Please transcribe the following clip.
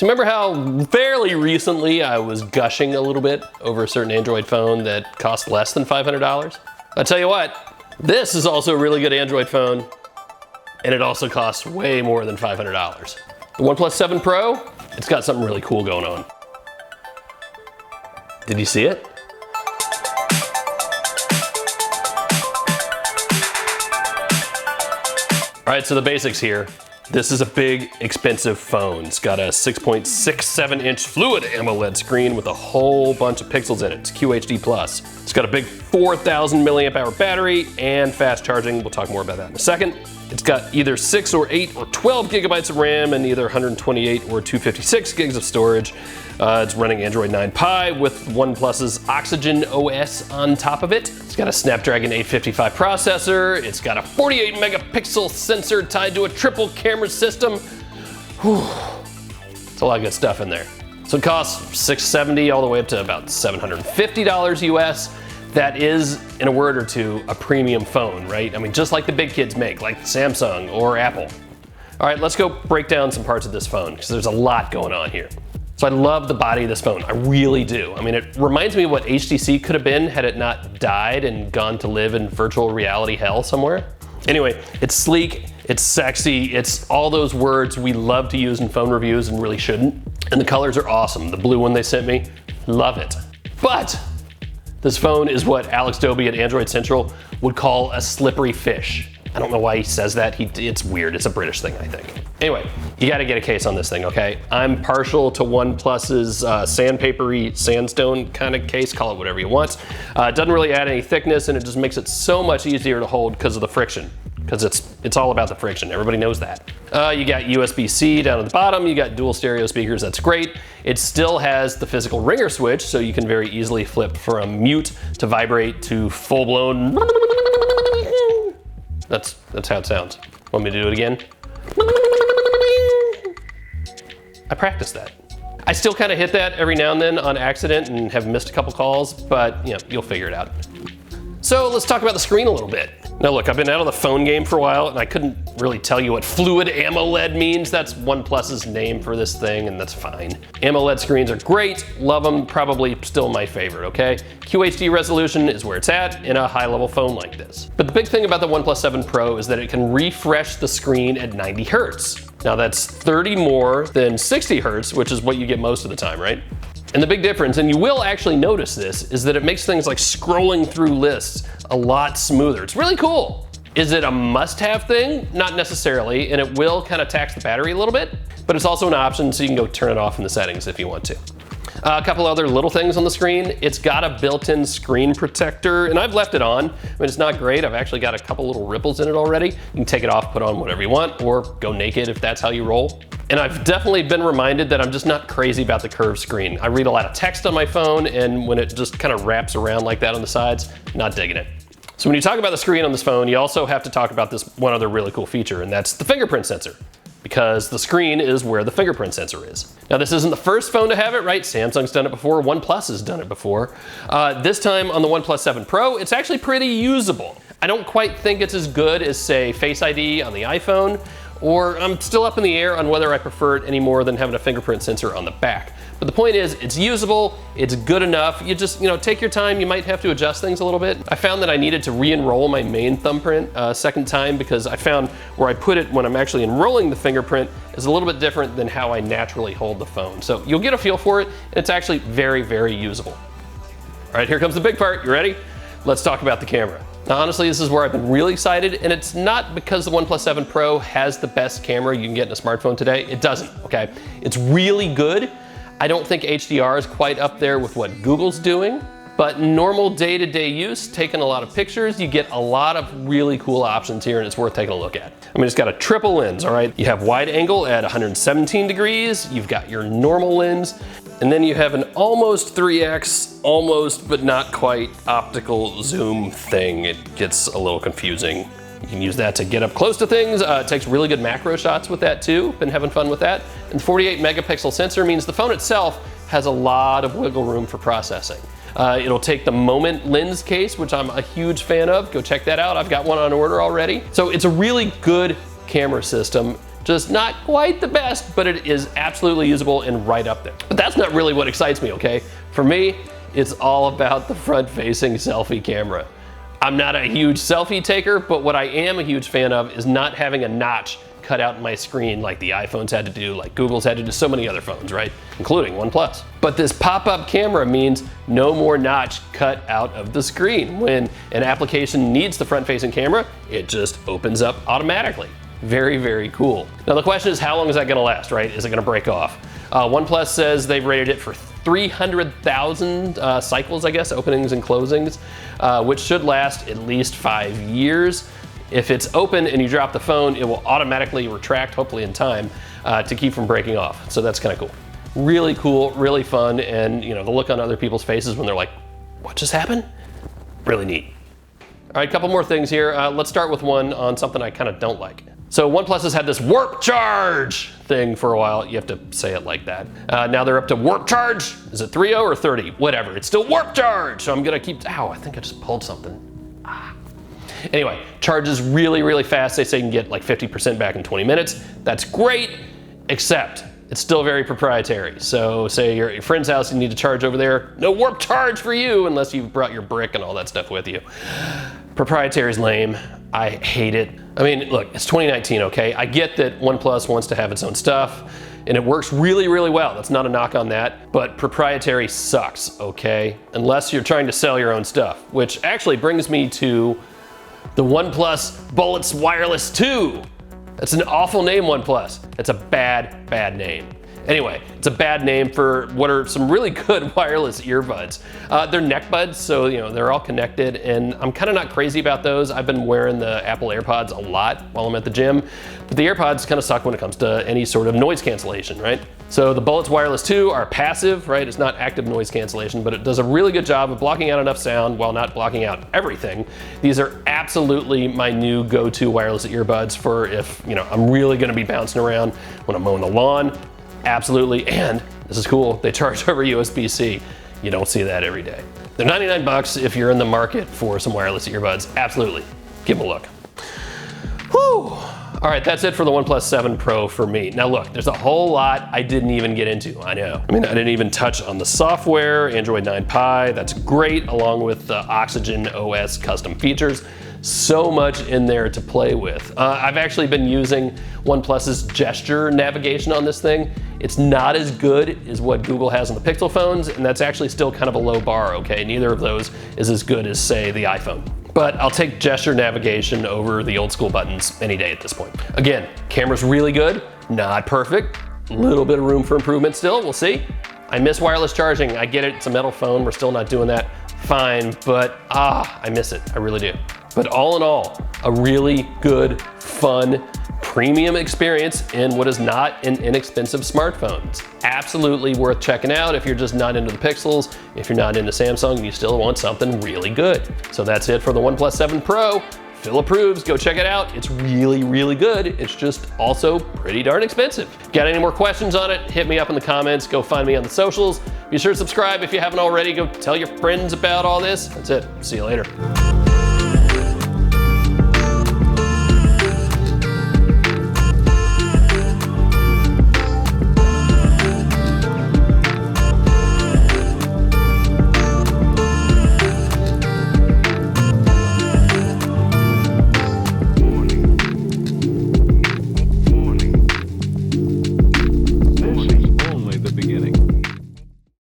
So remember how fairly recently I was gushing a little bit over a certain Android phone that cost less than $500? I'll tell you what, this is also a really good Android phone, and it also costs way more than $500. The OnePlus 7 Pro, it's got something really cool going on. Did you see it? All right, so the basics here. This is a big, expensive phone. It's got a 6.67-inch fluid AMOLED screen with a whole bunch of pixels in it. It's QHD+. It's got a big 4,000 milliamp hour battery and fast charging. We'll talk more about that in a second. It's got either 6 or 8 or 12 gigabytes of RAM and either 128 or 256 gigs of storage. It's running Android 9 Pie with OnePlus's Oxygen OS on top of it. It's got a Snapdragon 855 processor. It's got a 48 megapixel sensor tied to a triple camera system. Whew. It's a lot of good stuff in there. So it costs $670 all the way up to about $750 US. That is, in a word or two, a premium phone, right? I mean, just like the big kids make, like Samsung or Apple. All right, let's go break down some parts of this phone because there's a lot going on here. So I love the body of this phone, I really do. I mean, it reminds me of what HTC could have been had it not died and gone to live in virtual reality hell somewhere. Anyway, it's sleek, it's sexy, it's all those words we love to use in phone reviews and really shouldn't. And the colors are awesome. The blue one they sent me, love it. But this phone is what Alex Doby at Android Central would call a slippery fish. I don't know why he says that. It's weird. It's a British thing, I think. Anyway, you gotta get a case on this thing, okay? I'm partial to OnePlus's sandpapery sandstone kind of case, call it whatever you want. It doesn't really add any thickness and it just makes it so much easier to hold because of the friction. Because it's all about the friction, everybody knows that. You got USB-C down at the bottom, you got dual stereo speakers, that's great. It still has the physical ringer switch, so you can very easily flip from mute to vibrate to full-blown. That's how it sounds. Want me to do it again? I practiced that. I still kind of hit that every now and then on accident and have missed a couple calls, but you know, you'll figure it out. So let's talk about the screen a little bit. Now look, I've been out of the phone game for a while and I couldn't really tell you what fluid AMOLED means. That's OnePlus's name for this thing and that's fine. AMOLED screens are great, love them, probably still my favorite, okay? QHD resolution is where it's at in a high-level phone like this. But the big thing about the OnePlus 7 Pro is that it can refresh the screen at 90 Hertz. Now that's 30 more than 60 Hertz, which is what you get most of the time, right? And the big difference, and you will actually notice this, is that it makes things like scrolling through lists a lot smoother. It's really cool. Is it a must-have thing? Not necessarily, and it will kind of tax the battery a little bit, but it's also an option so you can go turn it off in the settings if you want to. A couple other little things on the screen. It's got a built-in screen protector, and I've left it on. I mean, it's not great. I've actually got a couple little ripples in it already. You can take it off, put on whatever you want, or go naked if that's how you roll. And I've definitely been reminded that I'm just not crazy about the curved screen. I read a lot of text on my phone, and when it just kind of wraps around like that on the sides, not digging it. So when you talk about the screen on this phone, you also have to talk about this one other really cool feature, and that's the fingerprint sensor. Because the screen is where the fingerprint sensor is. Now this isn't the first phone to have it, right? Samsung's done it before, OnePlus has done it before. This time on the OnePlus 7 Pro, it's actually pretty usable. I don't quite think it's as good as, say, Face ID on the iPhone, or I'm still up in the air on whether I prefer it any more than having a fingerprint sensor on the back. But the point is, it's usable, it's good enough. You just, take your time. You might have to adjust things a little bit. I found that I needed to re-enroll my main thumbprint a second time because I found where I put it when I'm actually enrolling the fingerprint is a little bit different than how I naturally hold the phone. So you'll get a feel for it, and it's actually very, very usable. All right, here comes the big part. You ready? Let's talk about the camera. Now, honestly, this is where I've been really excited, and it's not because the OnePlus 7 Pro has the best camera you can get in a smartphone today. It doesn't, okay? It's really good. I don't think HDR is quite up there with what Google's doing, but normal day-to-day use, taking a lot of pictures, you get a lot of really cool options here, and it's worth taking a look at. I mean, it's got a triple lens, all right? You have wide angle at 117 degrees, you've got your normal lens, and then you have an almost 3x, almost but not quite optical zoom thing. It gets a little confusing. You can use that to get up close to things. It takes really good macro shots with that too. Been having fun with that. And the 48 megapixel sensor means the phone itself has a lot of wiggle room for processing. It'll take the Moment lens case, which I'm a huge fan of. Go check that out. I've got one on order already. So it's a really good camera system. Just not quite the best, but it is absolutely usable and right up there. But that's not really what excites me, okay? For me, it's all about the front-facing selfie camera. I'm not a huge selfie taker, but what I am a huge fan of is not having a notch cut out in my screen like the iPhones had to do, like Google's had to do, so many other phones, right? Including OnePlus. But this pop-up camera means no more notch cut out of the screen. When an application needs the front-facing camera, it just opens up automatically. Very, very cool. Now the question is, how long is that gonna last, right? Is it gonna break off? OnePlus says they've rated it for 300,000 cycles, I guess, openings and closings, which should last at least 5 years. If it's open and you drop the phone, it will automatically retract, hopefully in time, to keep from breaking off. So that's kind of cool. Really cool, really fun, and you know, the look on other people's faces when they're like, what just happened? Really neat. All right, a couple more things here. Let's start with one on something I kind of don't like. So OnePlus has had this warp charge thing for a while. You have to say it like that. Now they're up to warp charge. Is it 3.0 or 30? Whatever, it's still warp charge. So I'm gonna keep, ow, I think I just pulled something. Anyway, charges really, really fast. They say you can get like 50% back in 20 minutes. That's great, except it's still very proprietary. So say you're at your friend's house, you need to charge over there. No warp charge for you unless you've brought your brick and all that stuff with you. Proprietary is lame. I hate it. I mean, look, it's 2019, okay? I get that OnePlus wants to have its own stuff, and it works really, really well. That's not a knock on that, but proprietary sucks, okay? Unless you're trying to sell your own stuff, which actually brings me to the OnePlus Bullets Wireless 2. That's an awful name, OnePlus. It's a bad, bad name. Anyway, it's a bad name for what are some really good wireless earbuds. They're neck buds, so you know they're all connected, and I'm kind of not crazy about those. I've been wearing the Apple AirPods a lot while I'm at the gym, but the AirPods kind of suck when it comes to any sort of noise cancellation, right? So the Bullets Wireless 2 are passive, right? It's not active noise cancellation, but it does a really good job of blocking out enough sound while not blocking out everything. These are absolutely my new go-to wireless earbuds for if, you know, I'm really gonna be bouncing around when I'm mowing the lawn. Absolutely, and this is cool, they charge over USB-C. You don't see that every day. They're 99 bucks if you're in the market for some wireless earbuds. Absolutely, give them a look. Whew. All right, that's it for the OnePlus 7 Pro for me. Now look, there's a whole lot I didn't even get into, I know. I mean, I didn't even touch on the software, Android 9 Pie, that's great, along with the Oxygen OS custom features. So much in there to play with. I've actually been using OnePlus's gesture navigation on this thing. It's not as good as what Google has on the Pixel phones, and that's actually still kind of a low bar, okay? Neither of those is as good as, say, the iPhone. But I'll take gesture navigation over the old school buttons any day at this point. Again, camera's really good, not perfect, a little bit of room for improvement still, we'll see. I miss wireless charging, I get it, it's a metal phone, we're still not doing that, fine, but I miss it, I really do. But all in all, a really good, fun, premium experience in what is not an inexpensive smartphone. It's absolutely worth checking out if you're just not into the Pixels, if you're not into Samsung and you still want something really good. So that's it for the OnePlus 7 Pro. Phil approves, go check it out. It's really, really good. It's just also pretty darn expensive. Got any more questions on it? Hit me up in the comments, go find me on the socials. Be sure to subscribe if you haven't already. Go tell your friends about all this. That's it, see you later.